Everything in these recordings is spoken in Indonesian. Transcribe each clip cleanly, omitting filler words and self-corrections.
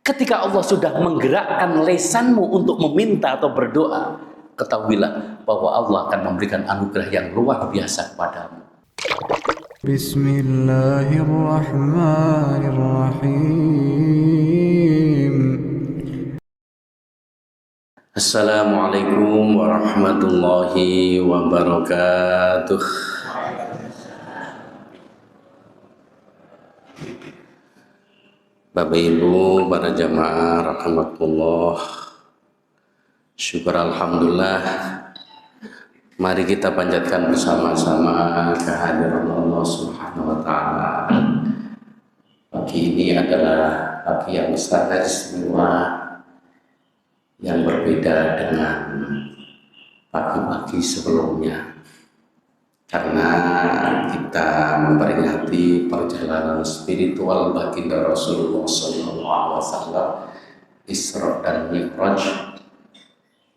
Ketika Allah sudah menggerakkan lesanmu untuk meminta atau berdoa, ketahuilah bahwa Allah akan memberikan anugerah yang luar biasa kepadamu. Bismillahirrahmanirrahim. Assalamualaikum warahmatullahi wabarakatuh. Bapak Ibu, para jamaah rahimakumullah, syukur alhamdulillah, mari kita panjatkan bersama-sama kehadiran Allah Subhanahu wa Ta'ala. Pagi ini adalah pagi yang sangat istimewa, yang berbeda dengan pagi-pagi sebelumnya, karena kita memperingati perjalanan spiritual baginda Rasulullah SAW, Isra dan Mi'raj.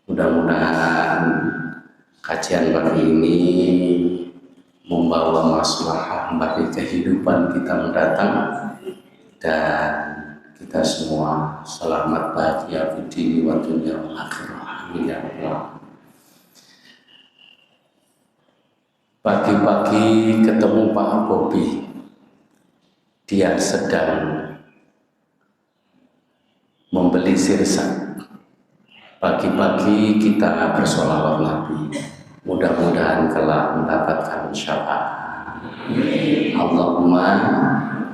Mudah-mudahan kajian pagi ini membawa maslahah bagi kehidupan kita mendatang, dan kita semua selamat bahagia di dunia wa dunya wal akhirah. Amin ya Allah. Pagi-pagi ketemu Pak Bobi, dia sedang membeli sirsak. Pagi-pagi kita bersolawat Nabi, mudah-mudahan kelak mendapatkan syafaat. Allahumma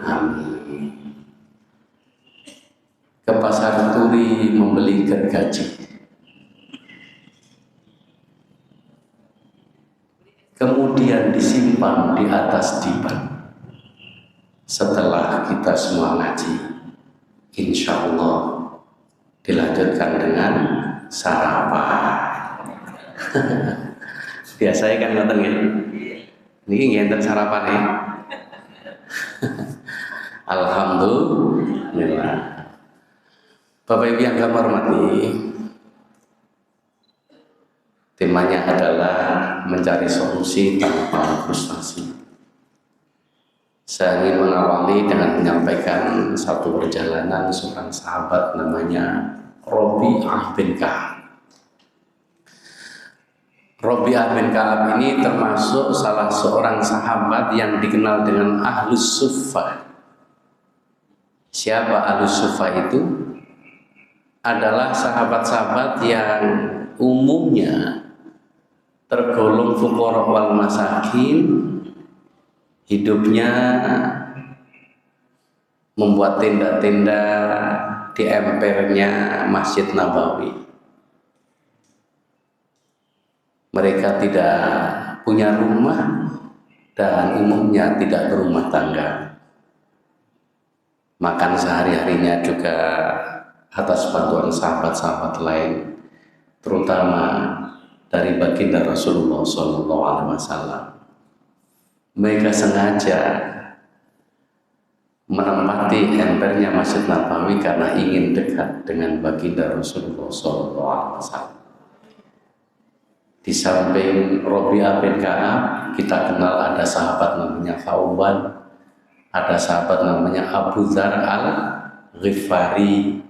amin. Ke pasar turi membeli gergaji, kemudian disimpan di atas dipan. Setelah kita semua ngaji, insya Allah dilanjutkan dengan sarapan. Biasanya kan ngoten ya. Niki ngenten sarapan ya. Alhamdulillah. Bapak Ibu yang kami hormati, temanya adalah mencari solusi tanpa frustasi. Saya ingin mengawali dengan menyampaikan satu perjalanan seorang sahabat namanya Rabi'ah bin Ka'ab. Rabi'ah bin Ka'ab ini termasuk salah seorang sahabat yang dikenal dengan Ahlus Suffah. Siapa Ahlus Suffah itu? Adalah sahabat-sahabat yang umumnya tergolong fuqara wal masakin, hidupnya membuat tenda-tenda di empernya Masjid Nabawi. Mereka tidak punya rumah dan umumnya tidak berumah tangga. Makan sehari-harinya juga atas bantuan sahabat-sahabat lain, terutama dari baginda Rasulullah SAW. Mereka sengaja menempati empernya Masjid Nabawi karena ingin dekat dengan baginda Rasulullah SAW. Di samping Rabi'ah bin Ka'ab, kita kenal ada sahabat namanya Thawban, ada sahabat namanya Abu Dzar al-Ghifari.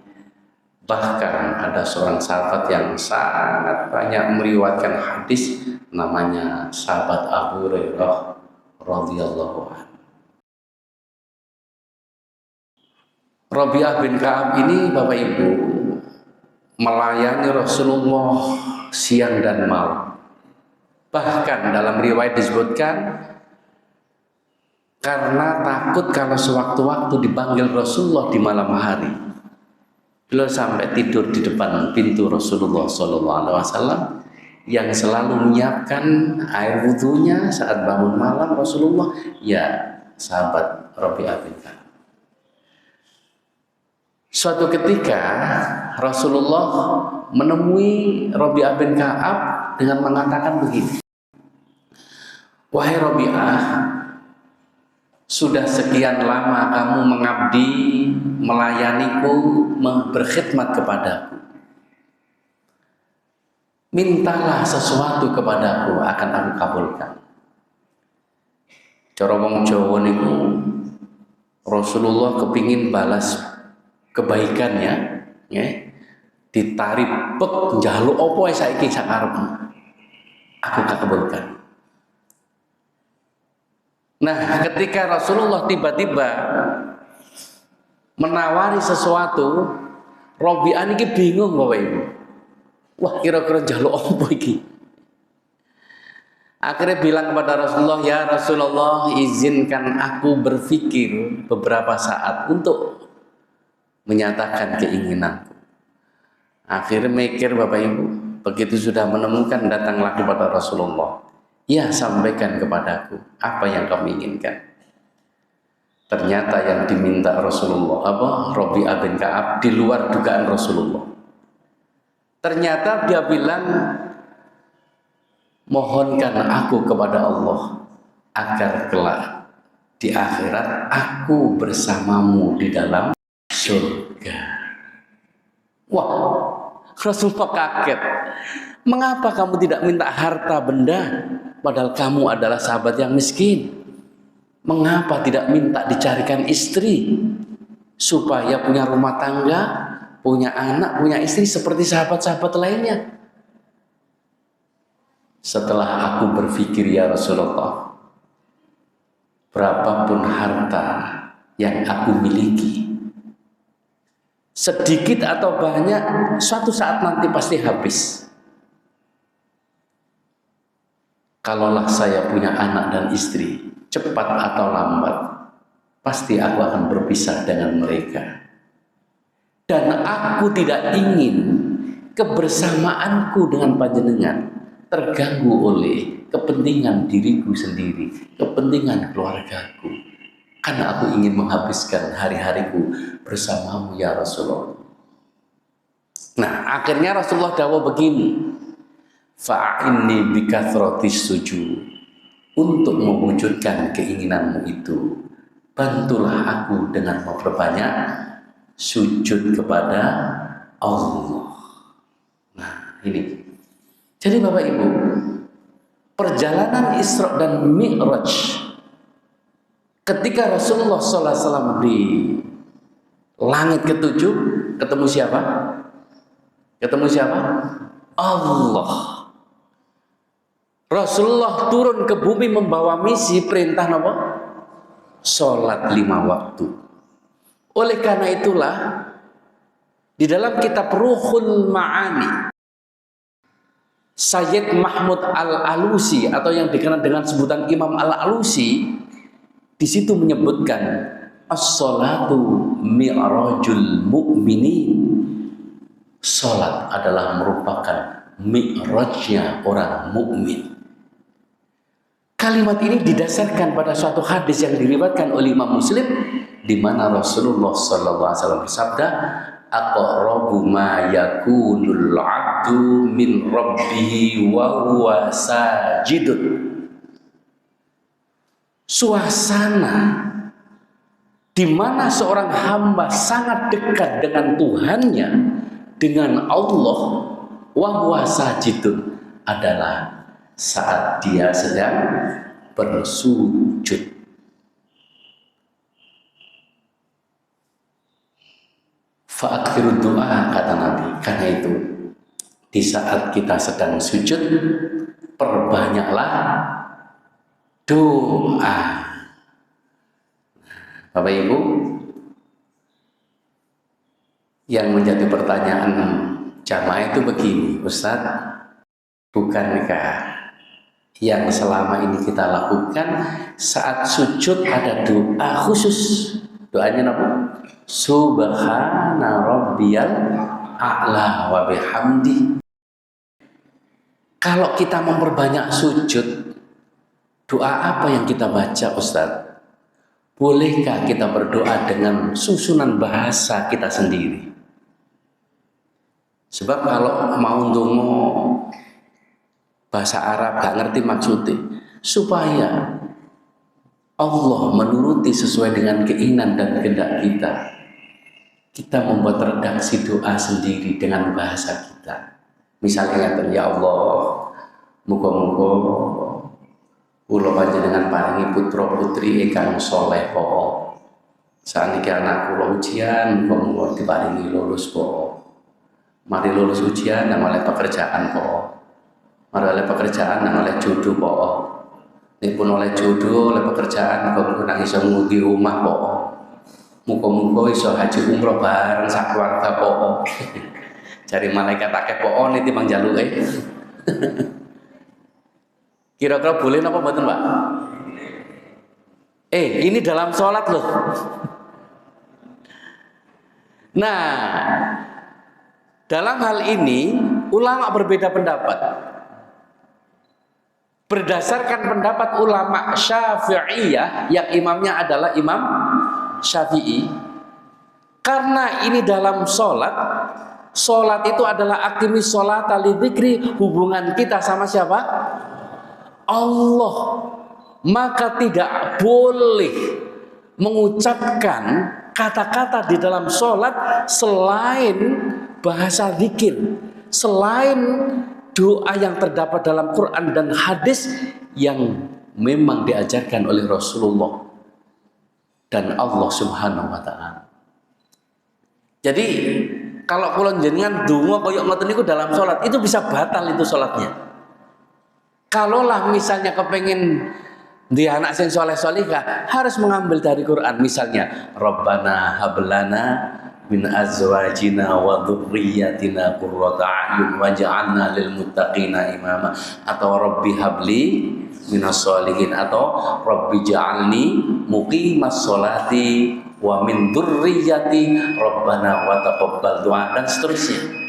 Bahkan ada seorang sahabat yang sangat banyak meriwayatkan hadis, namanya sahabat Abu Hurairah radhiyallahu anhu. Rabi'ah bin Ka'ab ini, Bapak Ibu, melayani Rasulullah siang dan malam. Bahkan dalam riwayat disebutkan, karena takut kalau sewaktu-waktu dipanggil Rasulullah di malam hari, beliau sampai tidur di depan pintu Rasulullah SAW, yang selalu menyiapkan air wudhunya saat bangun malam Rasulullah, ya sahabat Rabi'ah bin Ka'ab. Suatu ketika Rasulullah menemui Rabi'ah bin Ka'ab dengan mengatakan begini, "Wahai Rabi'ah, sudah sekian lama kamu mengabdi, melayaniku, berkhidmat kepadaku. Mintalah sesuatu kepadaku, akan aku kabulkan." Cara wong Jawa niku Rasulullah kepingin balas kebaikannya, ya, ditarik pek njaluk apa wae saiki sakarepmu, aku kabulkan. Nah, ketika Rasulullah tiba-tiba menawari sesuatu, Robi'ah iki bingung Bapak Ibu. Wah, kira-kira njaluk apa iki? Akhirnya bilang kepada Rasulullah, ya Rasulullah, izinkan aku berpikir beberapa saat untuk menyatakan keinginanku. Akhirnya mikir Bapak Ibu, begitu sudah menemukan, datanglah kepada Rasulullah. Ya, sampaikan kepadaku apa yang kamu inginkan. Ternyata yang diminta Rasulullah Robi'ah bin Ka'ab di luar dugaan Rasulullah. Ternyata dia bilang, mohonkan aku kepada Allah agar kelak di akhirat aku bersamamu di dalam surga. Wah, Rasulullah kaget. Mengapa kamu tidak minta harta benda padahal kamu adalah sahabat yang miskin? Mengapa tidak minta dicarikan istri supaya punya rumah tangga, punya anak, punya istri seperti sahabat-sahabat lainnya? Setelah aku berpikir, ya Rasulullah, berapapun harta yang aku miliki, sedikit atau banyak, suatu saat nanti pasti habis. Kalaulah saya punya anak dan istri, cepat atau lambat, pasti aku akan berpisah dengan mereka. Dan aku tidak ingin kebersamaanku dengan panjenengan terganggu oleh kepentingan diriku sendiri, kepentingan keluargaku. Karena aku ingin menghabiskan hari-hariku bersamamu ya Rasulullah. Nah, akhirnya Rasulullah dawuh begini, fa'inni bikathratis sujud. Untuk mewujudkan keinginanmu itu, bantulah aku dengan memperbanyak sujud kepada Allah. Nah, ini. Jadi Bapak Ibu, perjalanan Isra dan Mi'raj ketika Rasulullah SAW di langit ketujuh, ketemu siapa? Ketemu siapa? Allah. Rasulullah turun ke bumi membawa misi perintah apa? Sholat 5 waktu. Oleh karena itulah di dalam kitab Ruhul Ma'ani, Sayyid Mahmud Al-Alusi atau yang dikenal dengan sebutan Imam Al-Alusi, di situ menyebutkan as-sholatu mi'rajul mu'minin. Sholat adalah merupakan mi'rajnya orang mukmin. Kalimat ini didasarkan pada suatu hadis yang diriwayatkan oleh Imam Muslim, di mana Rasulullah SAW bersabda, aqrabu ma yakunul 'abdu min rabbih wa huwa sajidun. Suasana di mana seorang hamba sangat dekat dengan Tuhannya, dengan Allah, wa huwa sajidun, adalah saat dia sedang bersujud. Fa'akhiru doa, kata Nabi. Karena itu, di saat kita sedang sujud, perbanyaklah doa. Bapak Ibu, yang menjadi pertanyaan jamaah itu begini, Ustaz, bukankah yang selama ini kita lakukan saat sujud ada doa khusus? Doanya apa? Subhana rabbiyal a'la wa bihamdi. Kalau kita memperbanyak sujud, doa apa yang kita baca, Ustaz? Bolehkah kita berdoa dengan susunan bahasa kita sendiri? Sebab kalau mau ndonga bahasa Arab gak ngerti maksudnya, supaya Allah menuruti sesuai dengan keinginan dan kehendak kita, kita membuat redaksi doa sendiri dengan bahasa kita. Misalnya, ya Allah, muga-muga kula panjenengan paringi putra putri ingkang saleh po'o, Saniki anak kula ujian, muga-muga diparingi lulus po. Mari lulus ujian nang oleh pekerjaan po. Mari oleh pekerjaan nang oleh jodoh po. Nek pun oleh jodoh, oleh pekerjaan, muga-muga nang iso ngudi rumah po. Muga-muga iso haji umroh bareng sak keluarga po. Cari malaikat akeh po niti mang jaluke. Kira-kira boleh napa mboten, Pak? Ini dalam sholat loh. Nah, dalam hal ini ulama berbeda pendapat. Berdasarkan pendapat ulama Syafi'iyah yang imamnya adalah Imam Syafi'i, karena ini dalam sholat, sholat itu adalah aqimis sholata lidzikri, hubungan kita sama siapa? Allah. Maka tidak boleh mengucapkan kata-kata di dalam sholat selain bahasa zikir, selain doa yang terdapat dalam Quran dan hadis yang memang diajarkan oleh Rasulullah dan Allah Subhanahu wa taala. Jadi kalau kula jenengan donga koyo ngoten niku dalam sholat itu bisa batal itu sholatnya. Kalaulah misalnya kepengen dia anak sing soleh solihah harus mengambil dari Quran, misalnya Rabbana hablana min azwajina wa dzurriyyatina qurrata a'yun waj'alna lil muttaqina imama, atau Rabbi habli minas sholihin, atau Rabbi ja'alni muqimas sholati wa min dzurriyyati Rabbana wa taqabbal du'a, dan seterusnya.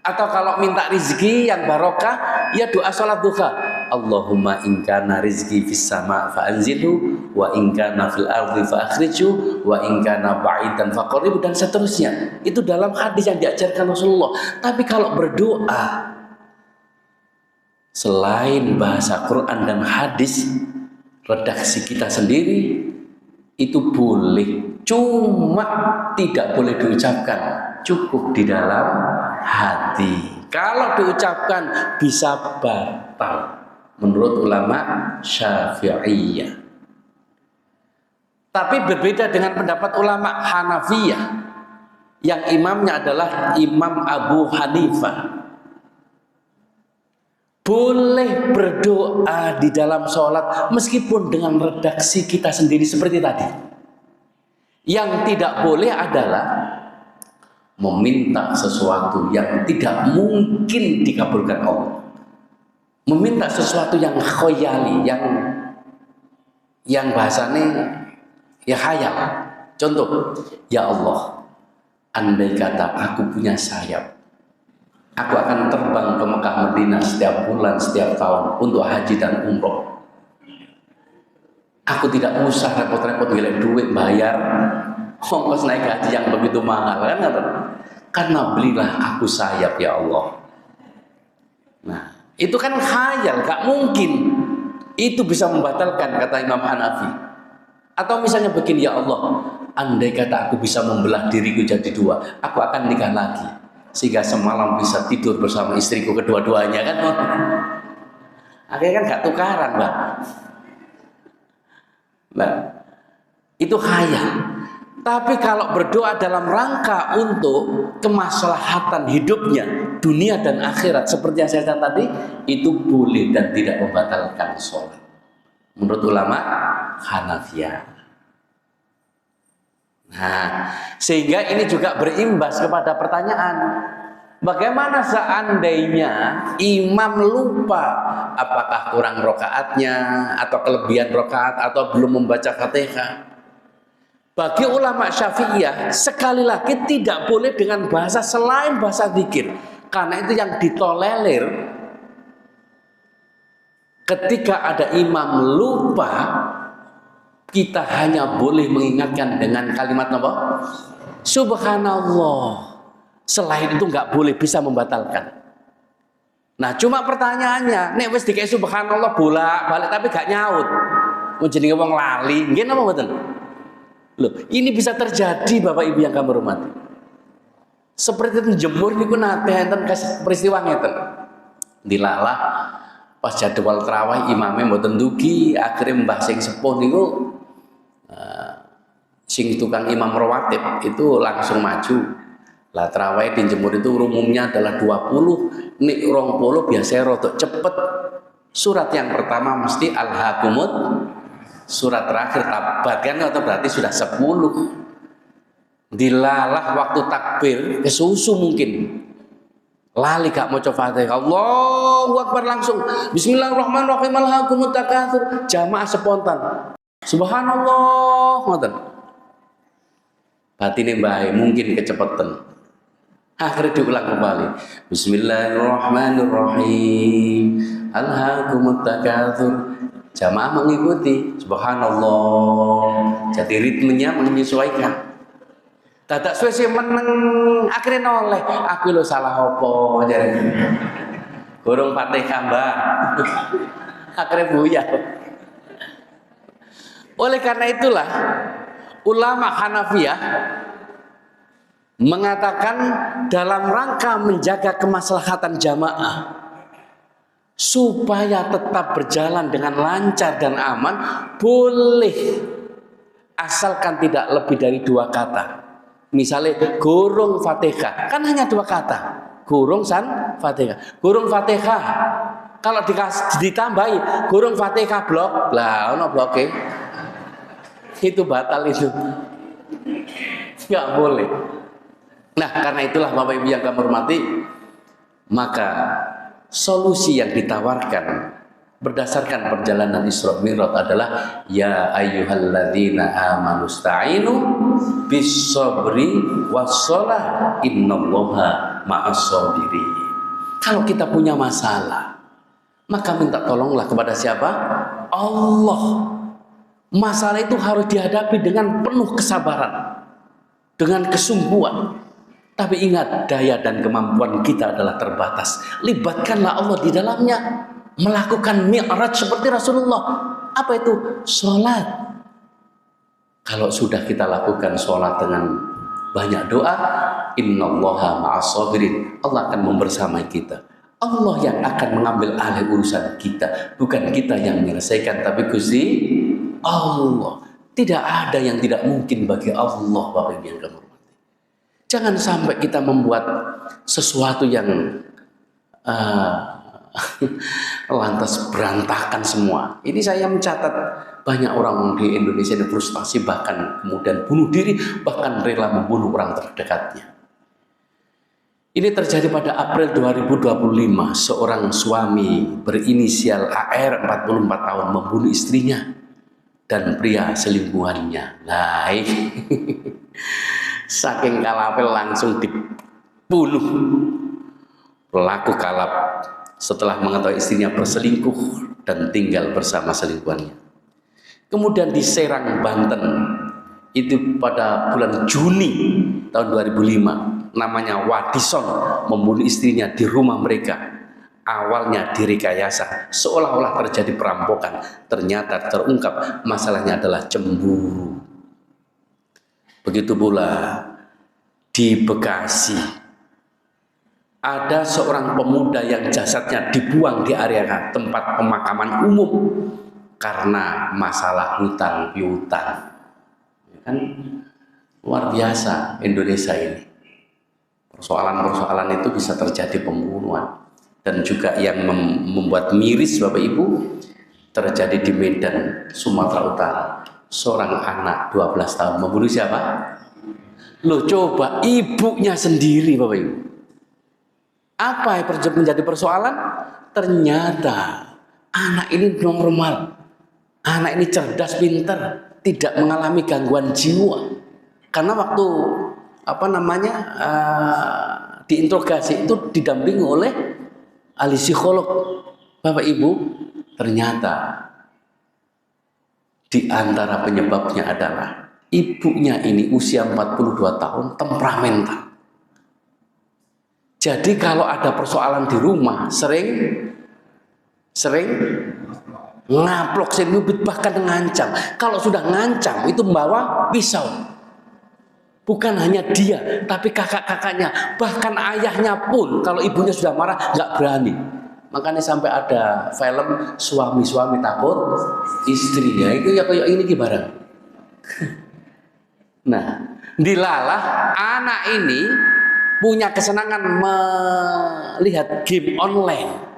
Atau kalau minta rizki yang barokah, ya doa sholat duha, Allahumma in kana rizki fis sama fa anzilhu wa in kana fil ardi fa akhrijhu wa in kana ba'idan fa qaribhu, dan seterusnya. Itu dalam hadis yang diajarkan Rasulullah. Tapi kalau berdoa selain bahasa Quran dan hadis redaksi kita sendiri itu boleh, cuma tidak boleh diucapkan, cukup di dalam hati. Kalau diucapkan bisa batal menurut ulama Syafi'iyah. Tapi berbeda dengan pendapat ulama Hanafiyah yang imamnya adalah Imam Abu Hanifah. Boleh berdoa di dalam sholat meskipun dengan redaksi kita sendiri seperti tadi. Yang tidak boleh adalah meminta sesuatu yang tidak mungkin dikabulkan Allah. Meminta sesuatu yang khoyali, yang bahasanya ya khayal. Contoh, ya Allah, andai kata aku punya sayap, aku akan terbang ke Mekah Madinah setiap bulan, setiap tahun untuk haji dan umroh. Aku tidak usah repot-repot ngelek duit bayar ongkos naik haji yang begitu mahal, kan? Karena belilah aku sayap ya Allah. Nah, itu kan khayal, gak mungkin. Itu bisa membatalkan, kata Imam Hanafi. Atau misalnya begini, ya Allah, andai kata aku bisa membelah diriku jadi dua, aku akan nikah lagi sehingga semalam bisa tidur bersama istriku kedua-duanya, kan? Akhirnya kan gak tukaran, Mbak. Nah, itu khayal. Tapi kalau berdoa dalam rangka untuk kemaslahatan hidupnya, dunia dan akhirat, seperti yang saya katakan tadi, itu boleh dan tidak membatalkan sholat menurut ulama Hanafiyah. Nah, sehingga ini juga berimbas kepada pertanyaan, bagaimana seandainya imam lupa, apakah kurang rokaatnya atau kelebihan rokaat atau belum membaca Fatihah? Bagi ulama Syafi'iyah sekali lagi tidak boleh dengan bahasa selain bahasa zikir, karena itu yang ditolerir ketika ada imam lupa, kita hanya boleh mengingatkan dengan kalimat apa? Subhanallah. Selain itu nggak boleh, bisa membatalkan. Nah, cuma pertanyaannya, nek wis dikei subhanallah bolak-balik tapi gak nyaut, mau jenenge wong lali, nggih napa mboten? Loh, ini bisa terjadi Bapak Ibu yang kami hormati. Seperti itu jemur niku nate enten peristiwa ngeten. Dilalah pas jadwal tarawih imame mboten dugi, akhirnya mbah sing sepuh niku Sing tukang imam rawatib itu langsung maju. Lah tarawih di Jember itu umumnya adalah 20, nek 20 biasanya rodok cepet. Surat yang pertama mesti Al-Hakumut, surat terakhir Tabat kan, atau berarti sudah 10. Dilalah waktu takbir kesusu mungkin. Lali gak mau coba Fatihah. Allahu Akbar langsung. Bismillahirrahmanirrahim. Alhaakumut takatsur. Jamaah spontan. Subhanallah. Ngoten. Batine bae mungkin kecepatan. Akhirnya diulang kembali. Bismillahirrahmanirrahim. Alhaakumut takatsur. Jamaah mengikuti. Subhanallah. Jadi ritmenya menyesuaikan. Dadak suwe meneng akhirnya noleh. Aku lo salah opo jare. Gorong Fatihah, Mbak. Akhirnya buyar. Oleh karena itulah ulama Hanafiyah mengatakan dalam rangka menjaga kemaslahatan jamaah supaya tetap berjalan dengan lancar dan aman, boleh asalkan tidak lebih dari 2 kata. Misalnya gurung Fatihah, kan hanya 2 kata. Gurung san Fatihah. Gurung Fatihah. Kalau ditambahi gurung Fatihah blok, lah ono bloke. Itu batal itu. Enggak boleh. Nah, karena itulah Bapak Ibu yang kami hormati, maka solusi yang ditawarkan berdasarkan perjalanan Isra Mi'raj adalah ya ayyuhalladzina amanu sta'inu bis-sabri was-shalah innallaha ma'as-sabirin. Kalau kita punya masalah, maka minta tolonglah kepada siapa? Allah. Masalah itu harus dihadapi dengan penuh kesabaran, dengan kesungguhan. Tapi ingat, daya dan kemampuan kita adalah terbatas. Libatkanlah Allah di dalamnya. Melakukan mi'raj seperti Rasulullah. Apa itu? Sholat. Kalau sudah kita lakukan sholat dengan banyak doa, innallaha ma'as-sabirin. Allah akan membersamai kita. Allah yang akan mengambil alih urusan kita. Bukan kita yang menyelesaikan, tapi Gusti Allah. Tidak ada yang tidak mungkin bagi Allah, Bapak Ibu yang kami hormati. Jangan sampai kita membuat sesuatu yang lantas berantakan semua. Ini saya mencatat banyak orang di Indonesia yang frustasi, bahkan kemudian bunuh diri, bahkan rela membunuh orang terdekatnya. Ini terjadi pada April 2025. Seorang suami berinisial AR 44 tahun membunuh istrinya dan pria selingkuhannya. Nah, saking kalapnya langsung dibunuh. Pelaku kalap setelah mengetahui istrinya berselingkuh dan tinggal bersama selingkuhannya. Kemudian di Serang, Banten, itu pada bulan Juni tahun 2005, namanya Wadison membunuh istrinya di rumah mereka. Awalnya direkayasa, seolah-olah terjadi perampokan. Ternyata terungkap masalahnya adalah cemburu. Begitu pula di Bekasi. Ada seorang pemuda yang jasadnya dibuang di area tempat pemakaman umum karena masalah hutang piutang. Kan luar biasa Indonesia ini. Persoalan-persoalan itu bisa terjadi pembunuhan. Dan juga yang membuat miris Bapak Ibu terjadi di Medan, Sumatera Utara. Seorang anak 12 tahun membunuh siapa? Loh, coba ibunya sendiri Bapak Ibu. Apa yang menjadi persoalan? Ternyata anak ini normal, anak ini cerdas, pintar, tidak mengalami gangguan jiwa. Karena waktu diinterogasi itu didampingi oleh ahli psikolog. Bapak Ibu, ternyata di antara penyebabnya adalah ibunya ini usia 42 tahun, temperamental. Jadi kalau ada persoalan di rumah sering ngaplok senubit, bahkan ngancam. Kalau sudah ngancam itu membawa pisau. Bukan hanya dia, tapi kakak-kakaknya, bahkan ayahnya pun kalau ibunya sudah marah nggak berani. Makanya sampai ada film suami-suami takut istrinya. Itu ya kayak ini barang. Nah, dilalah anak ini punya kesenangan melihat game online.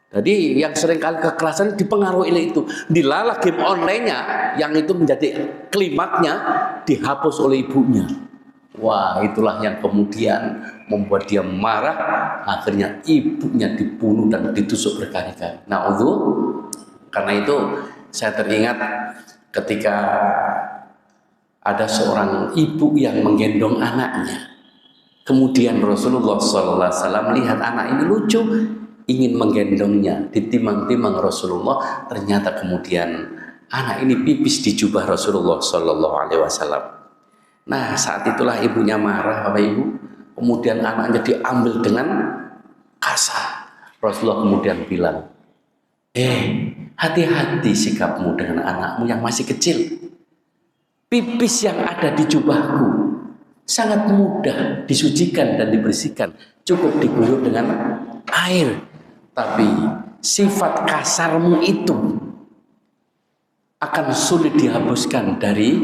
Jadi yang seringkali kekerasan dipengaruhi oleh itu. Dilalah game online-nya yang itu menjadi klimaknya dihapus oleh ibunya. Wah, itulah yang kemudian membuat dia marah. Akhirnya ibunya dibunuh dan ditusuk berkali-kali. Nah, karena itu saya teringat ketika ada seorang ibu yang menggendong anaknya. Kemudian Rasulullah SAW melihat anak ini lucu, ingin menggendongnya. Ditimang-timang Rasulullah, ternyata kemudian anak ini pipis di jubah Rasulullah SAW. Nah, saat itulah ibunya marah, Bapak Ibu. Kemudian anaknya diambil dengan kasar. Rasulullah kemudian bilang, hati-hati sikapmu dengan anakmu yang masih kecil. Pipis yang ada di jubahku sangat mudah disucikan dan dibersihkan, cukup diguyur dengan air. Tapi sifat kasarmu itu akan sulit dihapuskan dari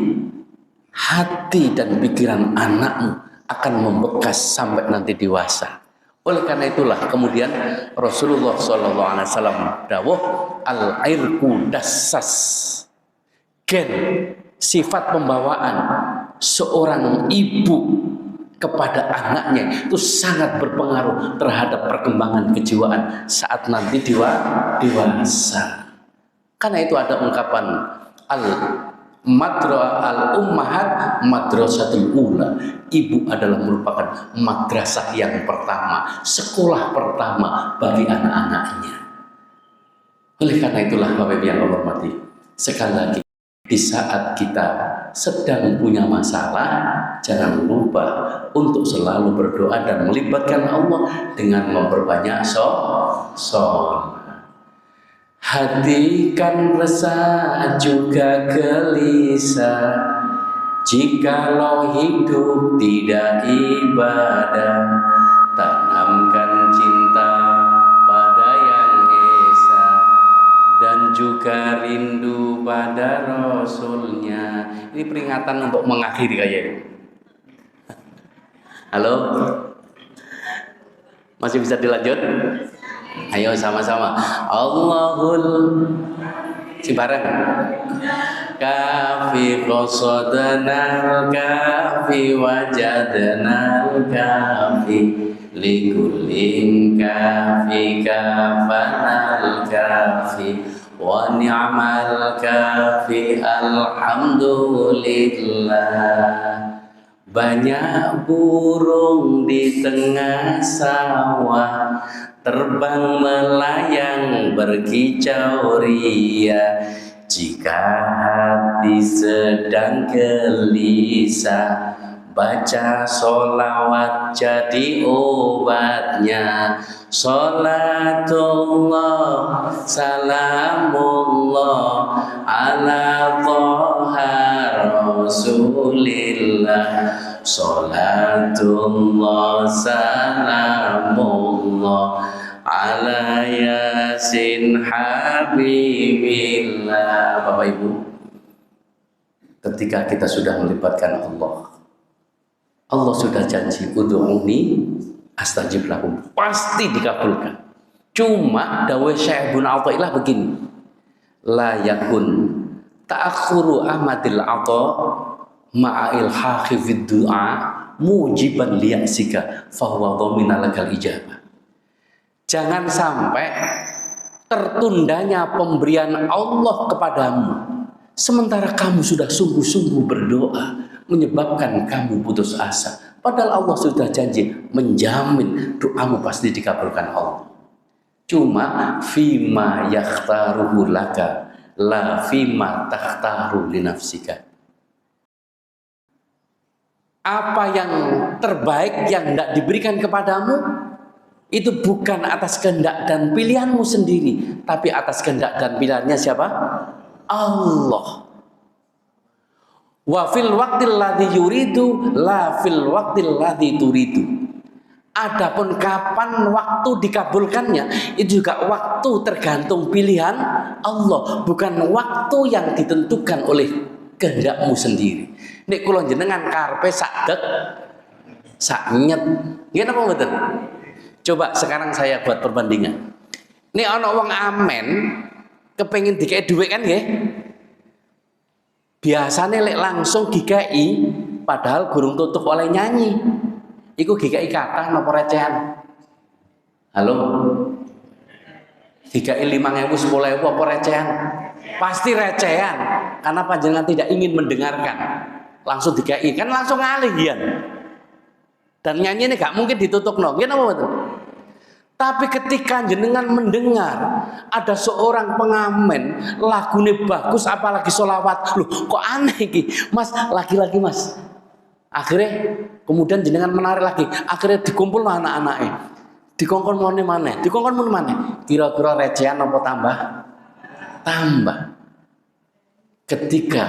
hati dan pikiran anakmu, akan membekas sampai nanti dewasa. Oleh karena itulah kemudian Rasulullah SAW dawuh, al-irku dassas, gen sifat pembawaan seorang ibu kepada anaknya itu sangat berpengaruh terhadap perkembangan kejiwaan saat nanti dewasa. Karena itu ada ungkapan al-ummahat madrasatul ula. Ibu adalah merupakan madrasah yang pertama, sekolah pertama bagi anak-anaknya. Oleh karena itulah Bapak Ibu yang Allah hormati, sekali lagi di saat kita sedang punya masalah, jangan lupa untuk selalu berdoa dan melibatkan Allah dengan memperbanyak sholat. Hatikan resah juga gelisah, jikalau hidup tidak ibadah. Tanamkan cinta pada yang esa dan juga rindu pada Rasulnya. Ini peringatan untuk mengakhiri kayaknya. Halo? Masih bisa dilanjut? Ayo sama-sama. Allahul si bareng. Kafi qasadnal kafi wajadnal kafi likullin kafi kafanal kafi wa ni'mal kafi alhamdulillah. Banyak burung di tengah sawah, terbang melayang berkicau ria. Jika hati sedang gelisah, baca sholawat jadi obatnya. Sholatullah salamullah ala toha rasulillah. Sholatullah salamullah ala yasin habibillah. Bapak Ibu, ketika kita sudah melibatkan Allah, Allah sudah janji ud'uni astajib lakum, pasti dikabulkan. Cuma dawuh Syekh Ibnu Athaillah begini, la yakun ta'akhuru amadil ata ma'il hafid du'a mujiban liyasika fahuwa dhamina lakal ijabah. Jangan sampai tertundanya pemberian Allah kepadamu sementara kamu sudah sungguh-sungguh berdoa, menyebabkan kamu putus asa. Padahal Allah sudah janji menjamin doamu pasti dikabulkan Allah. Cuma fima yakhtaruhu laka la fima takhtaru li nafsika. Apa yang terbaik yang tidak diberikan kepadamu itu bukan atas kehendak dan pilihanmu sendiri, tapi atas kehendak dan pilihannya siapa? Allah. Wa fil waqtil ladzi yuridu la fil waqtil ladzi turidu. Adapun kapan waktu dikabulkannya itu juga waktu tergantung pilihan Allah, bukan waktu yang ditentukan oleh kehendakmu sendiri. Nek kula jenengan karepe sak nyet. Nggih napa mboten? Coba sekarang saya buat perbandingan. Nek ana wong amen kepengin dikei dhuwit kan nggih? Biasane lek langsung dikei padahal gurung tutup oleh nyanyi. Iku dikei kathah napa recehan? Halo? Dikei 5.000 10.000 apa recehan? Pasti recehan karena panjenengan tidak ingin mendengarkan. Langsung dikei kan langsung ngalih ya. Dan nyanyi ini gak mungkin ditutup no. Gimana betul? Tapi ketika jenengan mendengar ada seorang pengamen lagune bagus apalagi sholawat, loh kok aneh iki mas, lagi-lagi mas. Akhirnya kemudian jenengan menarik lagi, akhirnya dikumpul anak-anaknya, dikongkon mana, kira-kira recehan apa tambah. Ketika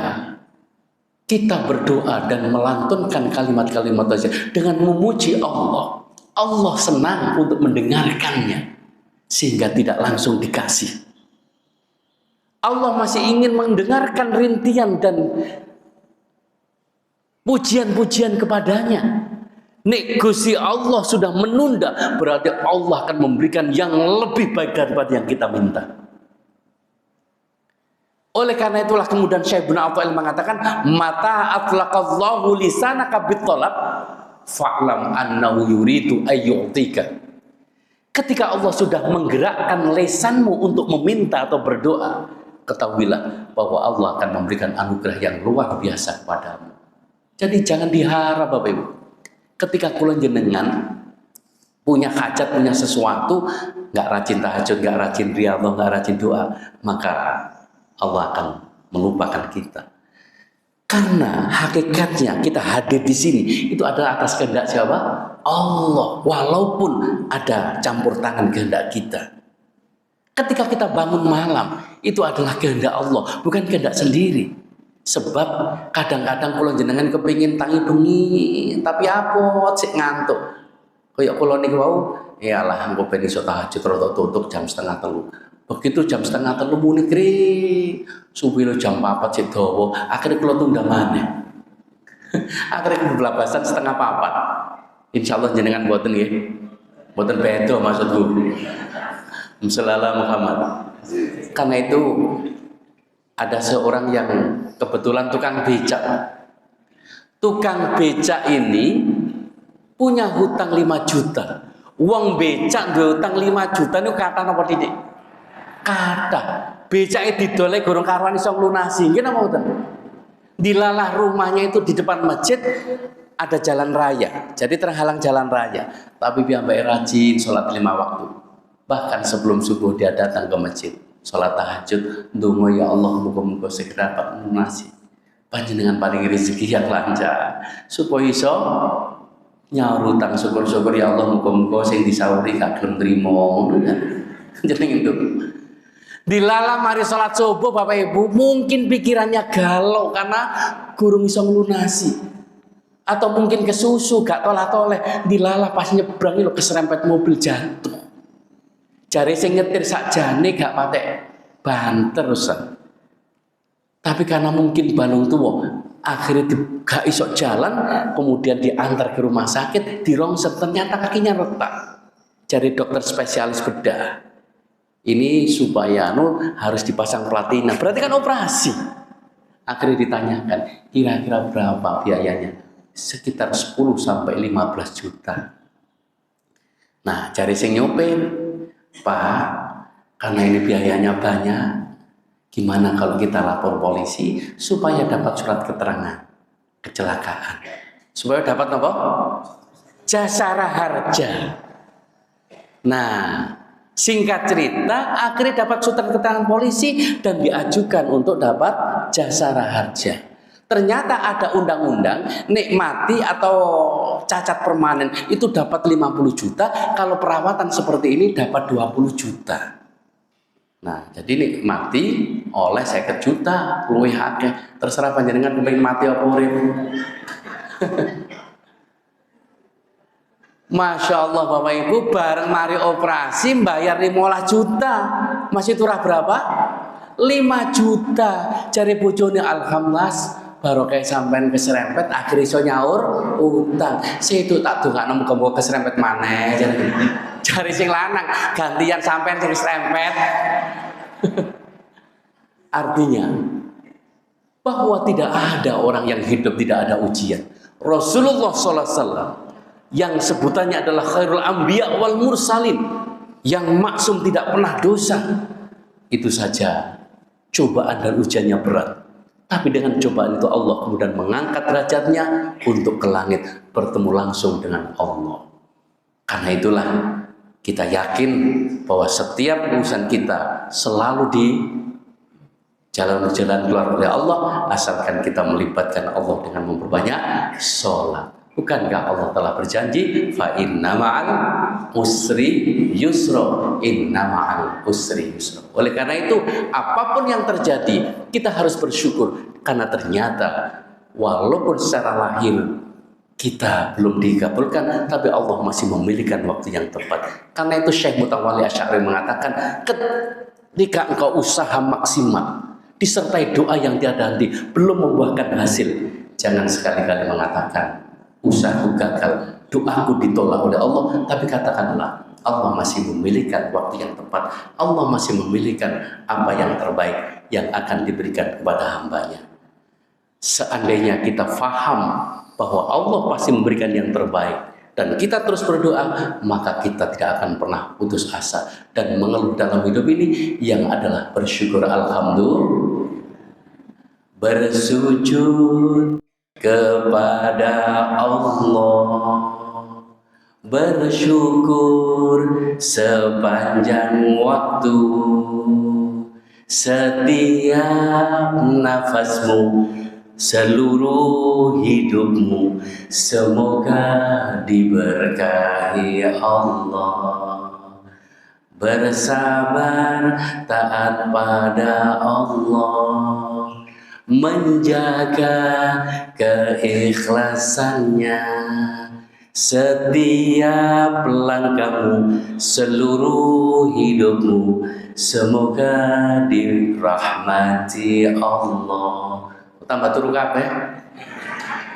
kita berdoa dan melantunkan kalimat-kalimat saja dengan memuji Allah, Allah senang untuk mendengarkannya sehingga tidak langsung dikasih. Allah masih ingin mendengarkan rintian dan pujian-pujian kepadanya. Nek Gusti Allah sudah menunda, berarti Allah akan memberikan yang lebih baik daripada yang kita minta. Oleh karena itulah kemudian Syekh Ibnu Athaillah mengatakan, mata atlaqallahu lisanaka bittalab fa'lam annahu yuridu ayyu'tika. Ketika Allah sudah menggerakkan lesanmu untuk meminta atau berdoa, ketahuilah bahwa Allah akan memberikan anugerah yang luar biasa kepadamu. Jadi jangan diharap Bapak Ibu. Ketika kula jenengan punya hajat, punya sesuatu, nggak rajin tahajud, nggak rajin riyadhah, nggak rajin doa, maka Allah akan melupakan kita. Karena hakikatnya kita hadir di sini itu adalah atas kehendak siapa? Allah. Walaupun ada campur tangan kehendak kita. Ketika kita bangun malam itu adalah kehendak Allah, bukan kehendak sendiri. Sebab kadang-kadang kalau jenengan kepingin tangi bengi, tapi apa sik ngantuk. Kayak kula niku wau, yalah engko ben iso tahajud rada tutup jam 2:30. Begitu jam 2:30 muni kri, subuh jam 4 cek dawa, akhirnya kula tunda maneh. Akhirnya kebelabasan 3:30. Insyaallah jenengan mboten nggih. Mboten beda maksudku. Sallallahu Muhammad. Karena itu ada seorang yang kebetulan tukang becak. Tukang becak ini punya hutang 5 juta. Uang becak duwe hutang 5 juta niku kata napa titik? Kata becake didolek gorong karuan iso nglunasi. Nggih napa mboten? Dilalah rumahnya itu di depan masjid ada jalan raya. Jadi terhalang jalan raya. Tapi piyambake rajin salat 5 waktu. Bahkan sebelum subuh dia datang ke masjid, salat tahajud, ndonga ya Allah muga-muga segera dapat nglunasi. Panjenengan paling rezeki yang lancar supaya iso nyaur utang, syukur-syukur ya Allah muga-muga sing disauri gak gelem trimo. Jeneng itu. Dilala mari salat subuh Bapak Ibu, mungkin pikirannya galau karena gurung iso nglunasi. Atau mungkin kesusu gak toleh-toleh, dilala pas nyebrang lho keserempet mobil jatuh. Jare sing nyetir sakjane gak patek banter Ustaz. Tapi karena mungkin balung tua, akhirnya gak iso jalan, kemudian diantar ke rumah sakit, dirongset ternyata kakinya retak. Jare dokter spesialis bedah. Ini supaya harus dipasang platina. Berarti kan operasi. Akhirnya ditanyakan, kira-kira berapa biayanya? Sekitar 10 sampai 15 juta. Nah, cari sing nyopir, Pak, karena ini biayanya banyak, gimana kalau kita lapor polisi supaya dapat surat keterangan kecelakaan? Supaya dapat apa? Jasara harja. Nah, singkat cerita, akhirnya dapat surat keterangan polisi dan diajukan untuk dapat jasara harja. Ternyata ada undang-undang nikmati atau cacat permanen itu dapat 50 juta, kalau perawatan seperti ini dapat 20 juta. Nah, jadi nikmati oleh 50 juta, luwih akeh. Terserah panjenengan kepengin mati apa urip. Masya Allah Bapak Ibu, bareng mari operasi bayar 15 juta. Masih turah berapa? 5 juta. Cari bojone alhamdulillah barokah sampean keserempet akhir iso nyaur utang. Situ tak dongakno muga-muga keserempet maneh jare sing lanang gantian sampean sing keserempet. Artinya bahwa tidak ada orang yang hidup tidak ada ujian. Rasulullah SAW yang sebutannya adalah khairul anbiya wal mursalin, yang maksum tidak pernah dosa, itu saja cobaan dan ujiannya berat. Tapi dengan cobaan itu Allah kemudian mengangkat derajatnya untuk ke langit, bertemu langsung dengan Allah. Karena itulah kita yakin bahwa setiap urusan kita selalu di jalan-jalan keluar oleh Allah, asalkan kita melibatkan Allah dengan memperbanyak sholat. Bukankah Allah telah berjanji, fa inna ma'al usri yusra, inna ma'al usri yusra. Oleh karena itu, apapun yang terjadi, kita harus bersyukur. Karena ternyata, walaupun secara lahir kita belum dikabulkan, tapi Allah masih memilihkan waktu yang tepat. Karena itu Syekh Mutawalli Asy'ari mengatakan, ketika engkau usaha maksimal, disertai doa yang tiada henti, belum membuahkan hasil, jangan sekali-kali mengatakan usahaku gagal, doaku ditolak oleh Allah. Tapi katakanlah, Allah masih memilihkan waktu yang tepat, Allah masih memilihkan apa yang terbaik yang akan diberikan kepada hambanya. Seandainya kita faham bahwa Allah pasti memberikan yang terbaik dan kita terus berdoa, maka kita tidak akan pernah putus asa dan mengeluh dalam hidup ini, yang adalah bersyukur. Alhamdulillah, bersujud kepada Allah, bersyukur sepanjang waktu, setiap nafasmu, seluruh hidupmu, semoga diberkahi Allah. Bersabar taat pada Allah, menjaga keikhlasannya, setiap langkahmu, seluruh hidupmu, semoga dirahmati Allah. Tambah turu kabeh.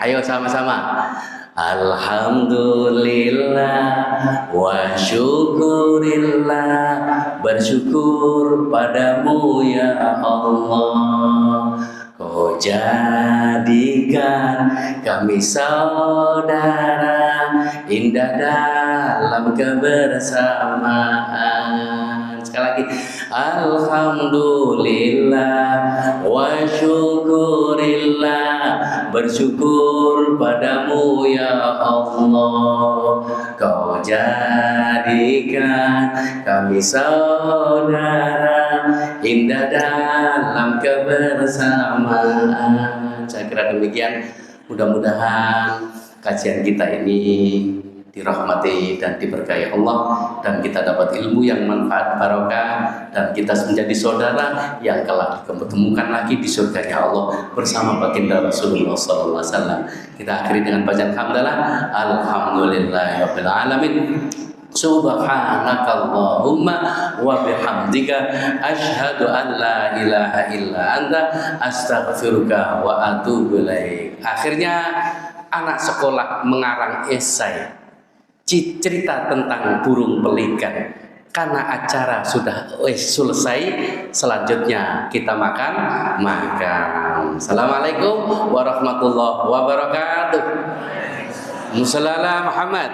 Ayo sama-sama. Alhamdulillah wa syukurillah, bersyukur padamu ya Allah. Kau jadikan kami saudara, indah dalam kebersamaan. Sekali lagi, alhamdulillah wa syukurillah, bersyukur padamu ya Allah. Kau jadikan kami saudara, indah dalam kebersamaan. Saya kira demikian. Mudah-mudahan kajian kita ini dirahmati dan diberkahi Allah, dan kita dapat ilmu yang manfaat barokah, dan kita menjadi saudara yang kelak diketemukan lagi di surganya Allah bersama baginda Rasulullah SAW. Kita akhiri dengan bacaan hamdalah. Alhamdulillahirabbil alamin. Subhanakallahumma wa bihamdika asyhadu an la ilaha illa anta astaghfiruka wa atubu ilaik. Akhirnya anak sekolah mengarang esai cerita tentang burung pelikan. Karena acara sudah selesai, selanjutnya kita makan. Assalamualaikum warahmatullahi wabarakatuh. Musalala Muhammad.